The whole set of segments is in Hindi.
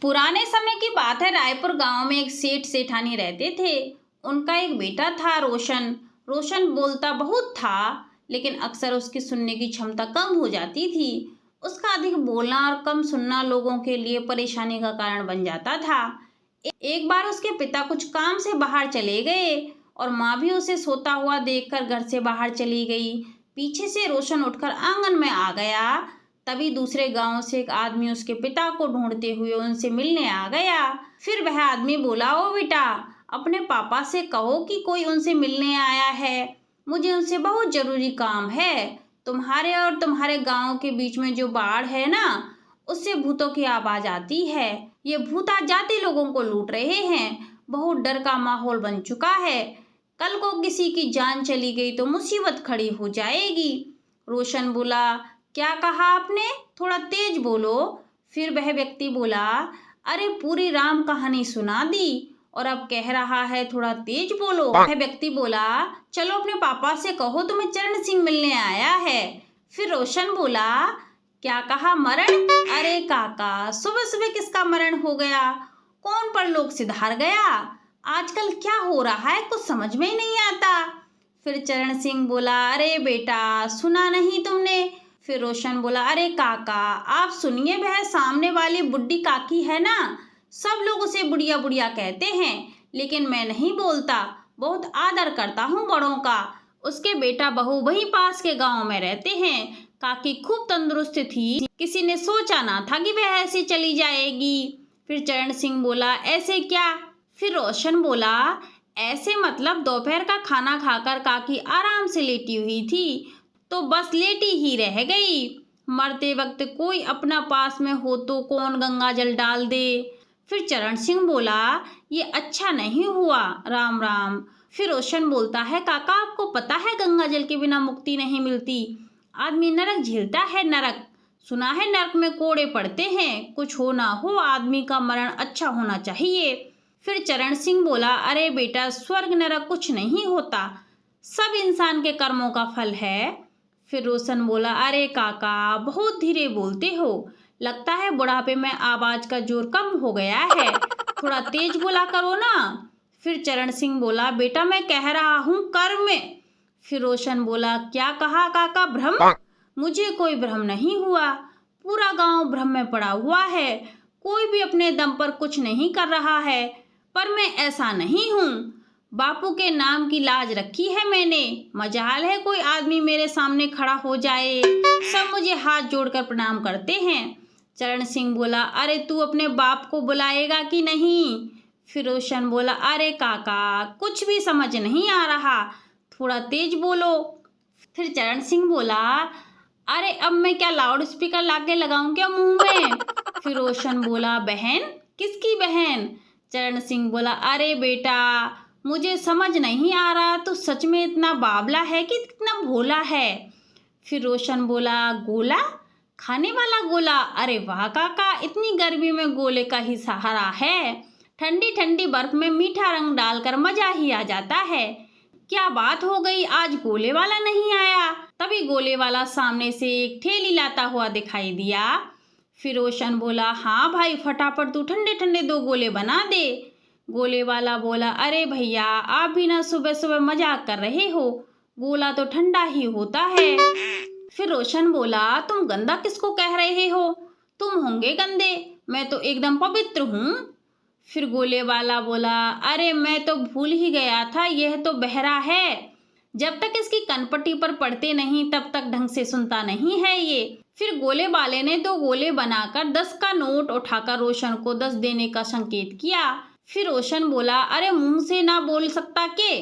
पुराने समय की बात है। रायपुर गांव में एक सेठ सेठानी रहते थे। उनका एक बेटा था रोशन। रोशन बोलता बहुत था, लेकिन अक्सर उसकी सुनने की क्षमता कम हो जाती थी। उसका अधिक बोलना और कम सुनना लोगों के लिए परेशानी का कारण बन जाता था। एक बार उसके पिता कुछ काम से बाहर चले गए और माँ भी उसे सोता हुआ देखकर घर से बाहर चली गई। पीछे से रोशन उठकर आंगन में आ गया। तभी दूसरे गांव से एक आदमी उसके पिता को ढूंढते हुए उनसे मिलने आ गया। फिर वह आदमी बोला, ओ बेटा, अपने पापा से कहो कि कोई उनसे मिलने आया है। मुझे उनसे बहुत जरूरी काम है। तुम्हारे और तुम्हारे गांव के बीच में जो बाढ़ है ना, उससे भूतों की आवाज आती है। ये भूत आज जाते लोगों को लूट रहे हैं। बहुत डर का माहौल बन चुका है। कल को किसी की जान चली गई तो मुसीबत खड़ी हो जाएगी। रोशन बोला, क्या कहा आपने? थोड़ा तेज बोलो। फिर वह व्यक्ति बोला, अरे पूरी राम कहानी सुना दी और अब कह रहा है थोड़ा तेज बोलो। वह व्यक्ति बोला, चलो अपने पापा से कहो तुम्हें चरण सिंह मिलने आया है। फिर रोशन बोला, क्या कहा? मरण? अरे काका, सुबह सुबह किसका मरण हो गया? कौन परलोक सिधार गया? आजकल क्या हो रहा है, कुछ समझ में ही नहीं आता। फिर चरण सिंह बोला, अरे बेटा, सुना नहीं तुमने? फिर रोशन बोला, अरे काका आप सुनिए, वह सामने वाली बुड्ढी काकी है ना, सब लोग उसे बुढ़िया बुढ़िया कहते हैं, लेकिन मैं नहीं बोलता, बहुत आदर करता हूँ बड़ों का। उसके बेटा बहू वहीं पास के गांव में रहते हैं। काकी खूब तंदुरुस्त थी, किसी ने सोचा ना था कि वह ऐसे चली जाएगी। फिर चरण सिंह बोला, ऐसे क्या? फिर रोशन बोला, ऐसे मतलब दोपहर का खाना खाकर काकी आराम से लेटी हुई थी, तो बस लेटी ही रह गई। मरते वक्त कोई अपना पास में हो तो कौन गंगा जल डाल दे। फिर चरण सिंह बोला, ये अच्छा नहीं हुआ, राम राम। फिर रोशन बोलता है, काका आपको पता है गंगा जल के बिना मुक्ति नहीं मिलती। आदमी नरक झेलता है, नरक। सुना है नरक में कोड़े पड़ते हैं। कुछ हो ना हो, आदमी का मरण अच्छा होना चाहिए। फिर चरण सिंह बोला, अरे बेटा, स्वर्ग नरक कुछ नहीं होता, सब इंसान के कर्मों का फल है। फिर रोशन बोला, अरे काका बहुत धीरे बोलते हो, लगता है बुढ़ापे में आवाज का जोर कम हो गया है, थोड़ा तेज बोला करो ना। फिर चरण सिंह बोला, बेटा मैं कह रहा हूँ कर्म में। फिर रोशन बोला, क्या कहा काका? भ्रम? मुझे कोई भ्रम नहीं हुआ, पूरा गांव भ्रम में पड़ा हुआ है, कोई भी अपने दम पर कुछ नहीं कर रहा है, पर मैं ऐसा नहीं हूँ। बापू के नाम की लाज रखी है मैंने, मजाल है कोई आदमी मेरे सामने खड़ा हो जाए, सब मुझे हाथ जोड़कर प्रणाम करते हैं। चरण सिंह बोला, अरे तू अपने बाप को बुलाएगा कि नहीं? फिर रोशन बोला, अरे काका कुछ भी समझ नहीं आ रहा, थोड़ा तेज बोलो। फिर चरण सिंह बोला, अरे अब मैं क्या लाउड स्पीकर लाके लगाऊं क्या मुंह में? फिर रोशन बोला, बहन? किसकी बहन? चरण सिंह बोला, अरे बेटा मुझे समझ नहीं आ रहा, तो सच में इतना बावला है कि कितना भोला है। फिर रोशन बोला, गोला? खाने वाला गोला? अरे वाह काका, इतनी गर्मी में गोले का ही सहारा है, ठंडी ठंडी बर्फ में मीठा रंग डालकर मजा ही आ जाता है। क्या बात हो गई, आज गोले वाला नहीं आया? तभी गोले वाला सामने से एक ठेली लाता हुआ दिखाई दिया। फिर रोशन बोला, हाँ भाई, फटाफट तू ठंडे ठंडे 2 गोले बना दे। गोले वाला बोला, अरे भैया आप भी ना सुबह सुबह मजाक कर रहे हो, गोला तो ठंडा ही होता है। फिर रोशन बोला, तुम गंदा किसको कह रहे हो? तुम होंगे गंदे, मैं तो एकदम पवित्र हूँ। फिर गोले वाला बोला, अरे मैं तो भूल ही गया था, यह तो बहरा है, जब तक इसकी कनपट्टी पर पड़ते नहीं तब तक ढंग से सुनता नहीं है ये। फिर गोले वाले ने 2 गोले बनाकर 10 का नोट उठाकर रोशन को 10 देने का संकेत किया। फिर रोशन बोला, अरे मुंह से ना बोल सकता के,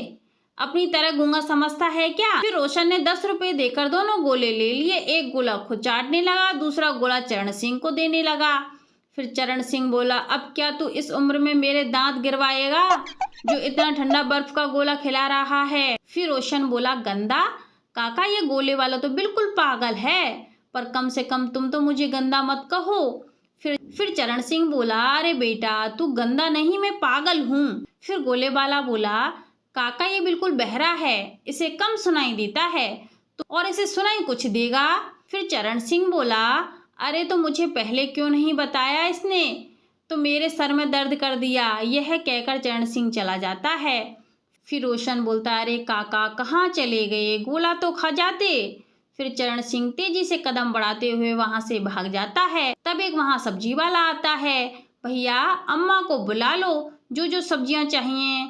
अपनी तरह गूंगा समझता है क्या? फिर रोशन ने 10 रुपए देकर दोनों गोले ले लिए। एक गोला खुद चाटने लगा, दूसरा गोला चरण सिंह को देने लगा। फिर चरण सिंह बोला, अब क्या तू इस उम्र में मेरे दांत गिरवाएगा, जो इतना ठंडा बर्फ का गोला खिला रहा है? फिर रोशन बोला, गंदा? काका ये गोले वाला तो बिल्कुल पागल है, पर कम से कम तुम तो मुझे गंदा मत कहो। फिर चरण सिंह बोला, अरे बेटा तू गंदा नहीं, मैं पागल हूँ। फिर गोले वाला बोला, काका ये बिल्कुल बहरा है, इसे कम सुनाई देता है, तो और इसे सुनाई कुछ देगा। फिर चरण सिंह बोला, अरे तो मुझे पहले क्यों नहीं बताया इसने, तो मेरे सर में दर्द कर दिया, यह कहकर चरण सिंह चला जाता है। फिर रोशन बोलता है, अरे काका कहाँ चले गए, गोला तो खा जाते। फिर चरण सिंह तेजी से कदम बढ़ाते हुए वहां से भाग जाता है। तब एक वहां सब्जी वाला आता है। भैया अम्मा को बुला लो, जो जो सब्जियां चाहिए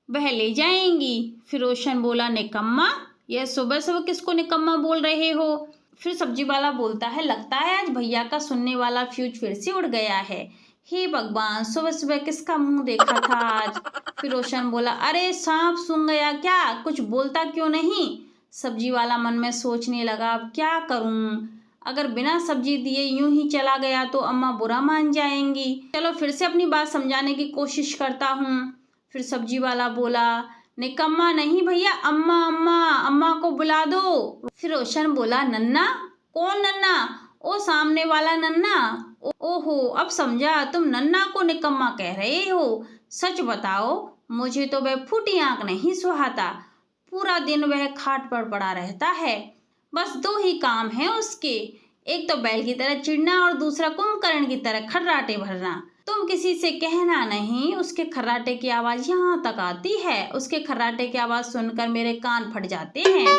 वह ले जाएंगी। फिर रोशन बोला, निकम्मा, यह सुबह सुबह किसको निकम्मा बोल रहे हो। फिर सब्जी वाला बोलता है, लगता है आज भैया का सुनने वाला फ्यूज फिर से उड़ गया है। हे भगवान, सुबह सुबह किसका मुंह देखा था आज। फिर रोशन बोला, अरे सांप सूंघ गया क्या, कुछ बोलता क्यों नहीं। सब्जी वाला मन में सोचने लगा, अब क्या करूं, अगर बिना सब्जी दिए यूं ही चला गया तो अम्मा बुरा मान जाएंगी। चलो फिर से अपनी बात समझाने की कोशिश करता हूँ। फिर सब्जी वाला बोला, निकम्मा नहीं भैया, अम्मा अम्मा अम्मा को बुला दो। फिर रोशन बोला, नन्ना, कौन नन्ना, ओ सामने वाला नन्ना। ओहो, अब समझा, तुम नन्ना को निकम्मा कह रहे हो। सच बताओ, मुझे तो वह फूटी आंख नहीं सुहाता, पूरा दिन वह खाट पर पड़ा रहता है। बस दो ही काम है उसके, एक तो बैल की तरह चिढ़ना और दूसरा कुंभकर्ण की तरह खर्राटे भरना। तुम किसी से कहना नहीं, उसके खर्राटे की आवाज यहाँ तक आती है, उसके खर्राटे की आवाज सुनकर मेरे कान फट जाते हैं।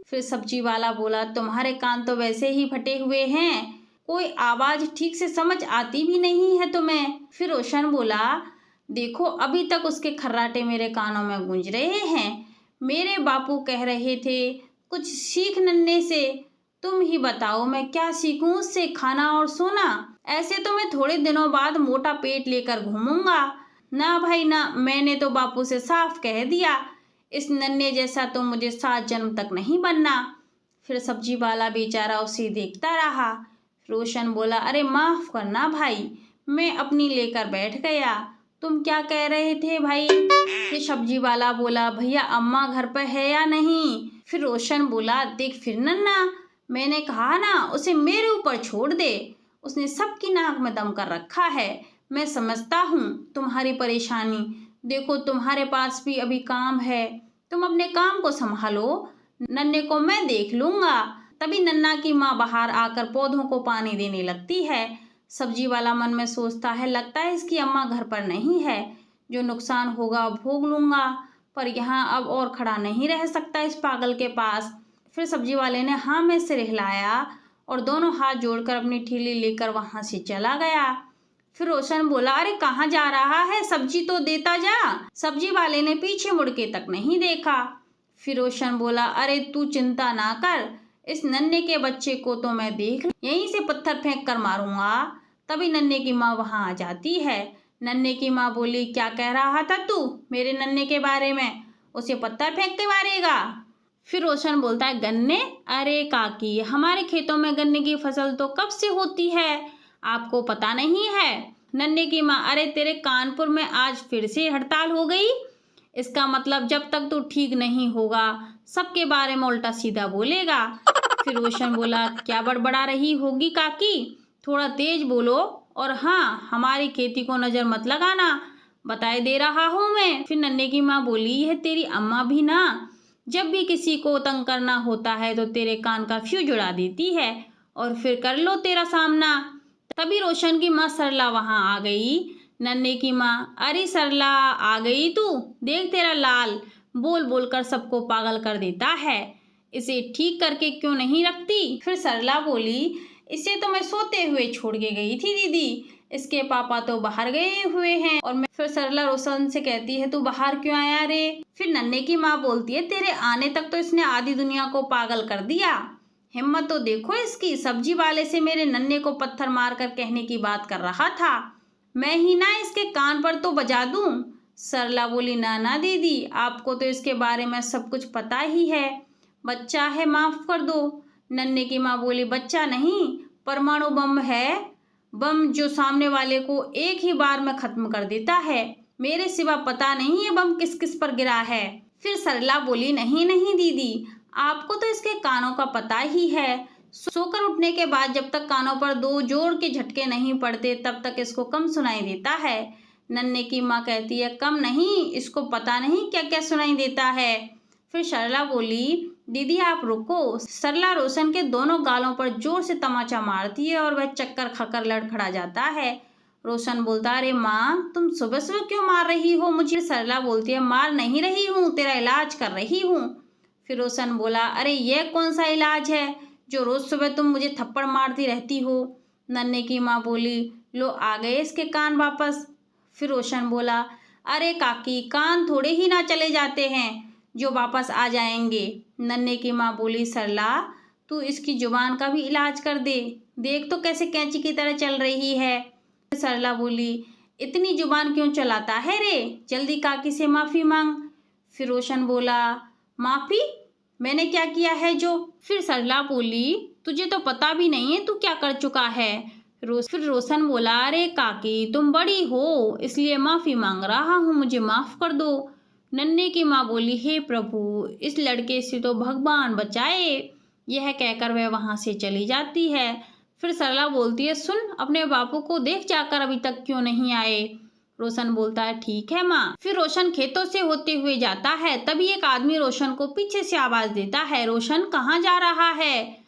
फिर सब्जी वाला बोला, तुम्हारे कान तो वैसे ही फटे हुए हैं, कोई आवाज ठीक से समझ आती भी नहीं है तुम्हें। फिर रोशन बोला, देखो अभी तक उसके खर्राटे मेरे कानों में गूंज रहे हैं। मेरे बापू कह रहे थे, कुछ सीख नन्हे से। तुम ही बताओ मैं क्या सीखूं उससे, खाना और सोना। ऐसे तो मैं थोड़े दिनों बाद मोटा पेट लेकर घूमूंगा। ना भाई ना, मैंने तो बापू से साफ कह दिया, इस नन्हे जैसा तो मुझे 7 जन्म तक नहीं बनना। फिर सब्जी वाला बेचारा उसे देखता रहा। रोशन बोला, अरे माफ करना भाई, मैं अपनी लेकर बैठ गया। तुम क्या कह रहे थे भाई। फिर सब्जी वाला बोला, भैया अम्मा घर पर है या नहीं। फिर रोशन बोला, देख फिर नन्ना, मैंने कहा ना उसे मेरे ऊपर छोड़ दे, उसने सबकी नाक में दम कर रखा है। मैं समझता हूँ तुम्हारी परेशानी, देखो तुम्हारे पास भी अभी काम है, तुम अपने काम को संभालो, नन्हे को मैं देख लूंगा। तभी नन्ना की माँ बाहर आकर पौधों को पानी देने लगती है। सब्जी वाला मन में सोचता है, लगता है इसकी अम्मा घर पर नहीं है, जो नुकसान होगा भोग लूंगा, पर यहाँ अब और खड़ा नहीं रह सकता इस पागल के पास। फिर सब्जी वाले ने हाँ में सिर हिलाया और दोनों हाथ जोड़कर अपनी ठेली लेकर वहां से चला गया। फिर रोशन बोला, अरे कहाँ जा रहा है, सब्जी तो देता जा। सब्जी वाले ने पीछे मुड़ के तक नहीं देखा। फिर रोशन बोला, अरे तू चिंता ना कर, इस नन्हे के बच्चे को तो मैं देख यहीं से पत्थर फेंक कर मारूंगा। तभी नन्हे की माँ वहां आ जाती है। नन्हे की माँ बोली, क्या कह रहा था तू मेरे नन्हे के बारे में, उसे पत्थर फेंक के मारेगा। फिर रोशन बोलता है, गन्ने, अरे काकी हमारे खेतों में गन्ने की फसल तो कब से होती है, आपको पता नहीं है। नन्हे की माँ, अरे तेरे कानपुर में आज फिर से हड़ताल हो गई, इसका मतलब जब तक तू ठीक नहीं होगा सबके बारे में उल्टा सीधा बोलेगा। फिर रोशन बोला, क्या बड़बड़ा रही होगी काकी, थोड़ा तेज बोलो, और हाँ हमारी खेती को नजर मत लगाना, बताए दे रहा हूँ मैं। फिर नन्हे की माँ बोली, यह तेरी अम्मा भी ना, जब भी किसी को तंग करना होता है तो तेरे कान का फ्यूज उड़ा देती है, और फिर कर लो तेरा सामना। तभी रोशन की माँ सरला वहां आ गई। नन्हे की माँ, अरे सरला आ गई तू, देख तेरा लाल बोल बोल कर सबको पागल कर देता है, इसे ठीक करके क्यों नहीं रखती। फिर सरला बोली, इसे तो मैं सोते हुए छोड़ के गई थी दीदी, इसके पापा तो बाहर गए हुए हैं और मैं। फिर सरला रोशन से कहती है, तू बाहर क्यों आया रे। फिर नन्हे की माँ बोलती है, तेरे आने तक तो इसने आधी दुनिया को पागल कर दिया, हिम्मत तो देखो इसकी, सब्जी वाले से मेरे नन्हे को पत्थर मार कर कहने की बात कर रहा था, मैं ही ना इसके कान पर तो बजा दूं। सरला बोली, ना ना दीदी, आपको तो इसके बारे में सब कुछ पता ही है, बच्चा है माफ कर दो। नन्हे की माँ बोली, बच्चा नहीं, परमाणु बम है, बम जो सामने वाले को एक ही बार में खत्म कर देता है, मेरे सिवा पता नहीं ये बम किस किस पर गिरा है। फिर सरला बोली, नहीं नहीं दीदी, आपको तो इसके कानों का पता ही है, सोकर उठने के बाद जब तक कानों पर 2 जोर के झटके नहीं पड़ते तब तक इसको कम सुनाई देता है। नन्हे की माँ कहती है, कम नहीं, इसको पता नहीं क्या क्या सुनाई देता है। फिर सरला बोली, दीदी आप रुको। सरला रोशन के दोनों गालों पर जोर से तमाचा मारती है और वह चक्कर खाकर लड़खड़ा जाता है। रोशन बोलता अरे माँ तुम सुबह सुबह क्यों मार रही हो मुझे। सरला बोलती है मार नहीं रही हूँ, तेरा इलाज कर रही हूँ। फिर रोशन बोला अरे यह कौन सा इलाज है जो रोज सुबह तुम मुझे थप्पड़ मारती रहती हो। नन्हे की माँ बोली लो आ गए इसके कान वापस। फिर रोशन बोला अरे काकी कान थोड़े ही ना चले जाते हैं जो वापस आ जाएंगे। नन्हे की माँ बोली सरला तू इसकी जुबान का भी इलाज कर दे, देख तो कैसे कैंची की तरह चल रही है। सरला बोली इतनी जुबान क्यों चलाता है रे, जल्दी काकी से माफ़ी मांग। फिर रोशन बोला माफ़ी, मैंने क्या किया है जो। फिर सरला बोली तुझे तो पता भी नहीं है तू क्या कर चुका है। फिर रोशन बोला अरे काकी तुम बड़ी हो इसलिए माफ़ी मांग रहा हूँ, मुझे माफ़ कर दो। नन्हे की माँ बोली हे प्रभु इस लड़के से तो भगवान बचाए। यह कहकर वह वहाँ से चली जाती है। फिर सरला बोलती है सुन अपने बापू को देख जाकर अभी तक क्यों नहीं आए। रोशन बोलता है ठीक है माँ। फिर रोशन खेतों से होते हुए जाता है, तभी एक आदमी रोशन को पीछे से आवाज देता है रोशन कहाँ जा रहा है।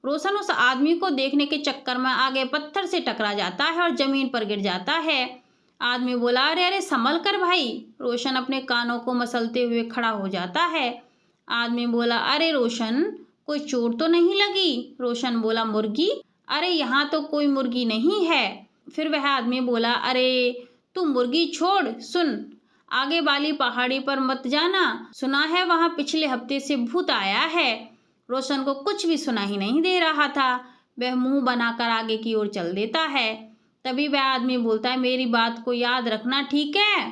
रोशन उस आदमी को देखने के चक्कर में आगे पत्थर से टकरा जाता है और जमीन पर गिर जाता है। आदमी बोला अरे अरे संभल कर भाई। रोशन अपने कानों को मसलते हुए खड़ा हो जाता है। आदमी बोला अरे रोशन कोई चोट तो नहीं लगी। रोशन बोला मुर्गी, अरे यहाँ तो कोई मुर्गी नहीं है। फिर वह आदमी बोला अरे तू मुर्गी छोड़, सुन आगे वाली पहाड़ी पर मत जाना, सुना है वहाँ पिछले हफ्ते से भूत आया है। रोशन को कुछ भी सुना ही नहीं दे रहा था, वह मुंह बनाकर आगे की ओर चल देता है। तभी वह आदमी बोलता है मेरी बात को याद रखना ठीक है।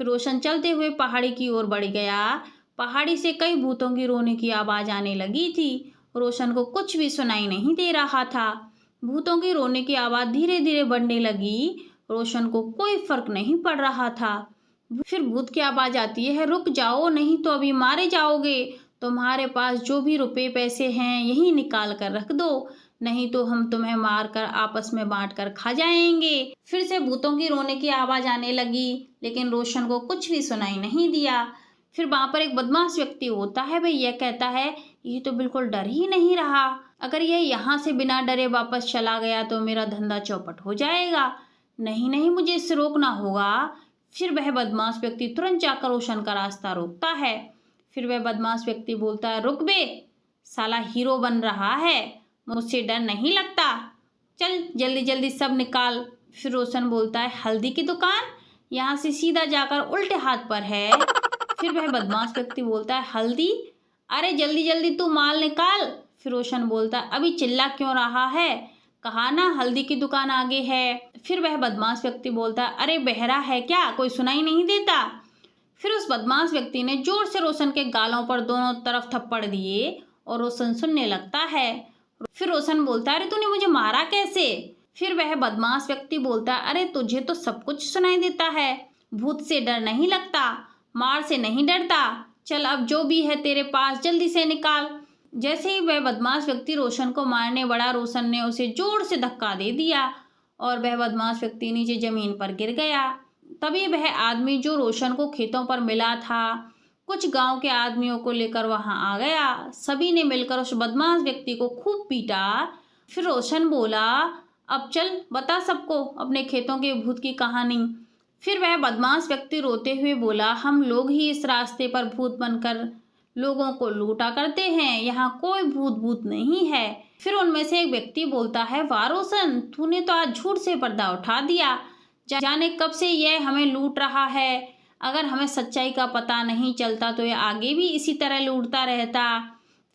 फिर रोशन चलते हुए पहाड़ी की ओर बढ़ गया। पहाड़ी से कई भूतों की रोने की आवाज़ आने लगी थी। रोशन को कुछ भी सुनाई नहीं दे रहा था। भूतों की रोने की आवाज़ धीरे धीरे बढ़ने लगी। रोशन को कोई फर्क नहीं पड़ रहा था। फिर भूत की आवाज़ आती है रुक जाओ नहीं तो अभी मारे जाओगे, तुम्हारे पास जो भी रुपए पैसे हैं यहीं निकाल कर रख दो, नहीं तो हम तुम्हें मारकर आपस में बांट कर खा जाएंगे। फिर से भूतों की रोने की आवाज़ आने लगी, लेकिन रोशन को कुछ भी सुनाई नहीं दिया। फिर वहाँ पर एक बदमाश व्यक्ति होता है, वह यह कहता है ये तो बिल्कुल डर ही नहीं रहा, अगर यह यहाँ से बिना डरे वापस चला गया तो मेरा धंधा चौपट हो जाएगा। नहीं नहीं मुझे इससे रोकना होगा। फिर वह बदमाश व्यक्ति तुरंत जाकर रोशन का रास्ता रोकता है। फिर वह बदमाश व्यक्ति बोलता है रुक बे, साला हीरो बन रहा है, मुझसे डर नहीं लगता, चल जल्दी जल्दी सब निकाल। फिर रोशन बोलता है हल्दी की दुकान यहाँ से सीधा जाकर उल्टे हाथ पर है। फिर वह बदमाश व्यक्ति बोलता है हल्दी, अरे जल्दी जल्दी तू माल निकाल। फिर रोशन बोलता है अभी चिल्ला क्यों रहा है, कहा ना हल्दी की दुकान आगे है। फिर वह बदमाश व्यक्ति बोलता है अरे बहरा है क्या, कोई सुनाई नहीं देता। फिर उस बदमाश व्यक्ति ने जोर से रोशन के गालों पर दोनों तरफ थप्पड़ दिए और रोशन सुनने लगता है। फिर रोशन बोलता है अरे तूने मुझे मारा कैसे। फिर वह बदमाश व्यक्ति बोलता है अरे तुझे तो सब कुछ सुनाई देता है, भूत से डर नहीं लगता, मार से नहीं डरता, चल अब जो भी है तेरे पास जल्दी से निकाल। जैसे ही वह बदमाश व्यक्ति रोशन को मारने बढ़ा, रोशन ने उसे जोर से धक्का दे दिया और वह बदमाश व्यक्ति नीचे जमीन पर गिर गया। तभी वह आदमी जो रोशन को खेतों पर मिला था कुछ गांव के आदमियों को लेकर वहां आ गया। सभी ने मिलकर उस बदमाश व्यक्ति को खूब पीटा। फिर रोशन बोला अब चल बता सबको अपने खेतों के भूत की कहानी। फिर वह बदमाश व्यक्ति रोते हुए बोला हम लोग ही इस रास्ते पर भूत बनकर लोगों को लूटा करते हैं, यहाँ कोई भूत नहीं है। फिर उनमें से एक व्यक्ति बोलता है वाह रोशन, तूने तो आज झूठ से पर्दा उठा दिया, जाने कब से यह हमें लूट रहा है, अगर हमें सच्चाई का पता नहीं चलता तो यह आगे भी इसी तरह लूटता रहता।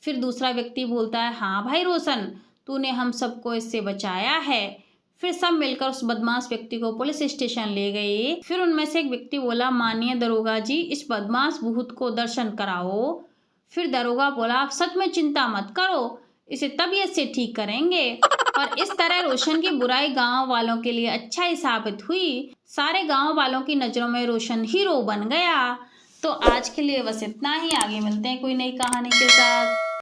फिर दूसरा व्यक्ति बोलता है हाँ भाई रोशन, तूने हम सबको इससे बचाया है। फिर सब मिलकर उस बदमाश व्यक्ति को पुलिस स्टेशन ले गए। फिर उनमें से एक व्यक्ति बोला माननीय दरोगा जी, इस बदमाश भूत को दर्शन कराओ। फिर दरोगा बोला आप सच में चिंता मत करो, इसे तबीयत से ठीक करेंगे। और इस तरह रोशन की बुराई गांव वालों के लिए अच्छा ही साबित हुई। सारे गांव वालों की नज़रों में रोशन हीरो बन गया। तो आज के लिए बस इतना ही, आगे मिलते हैं कोई नई कहानी के साथ।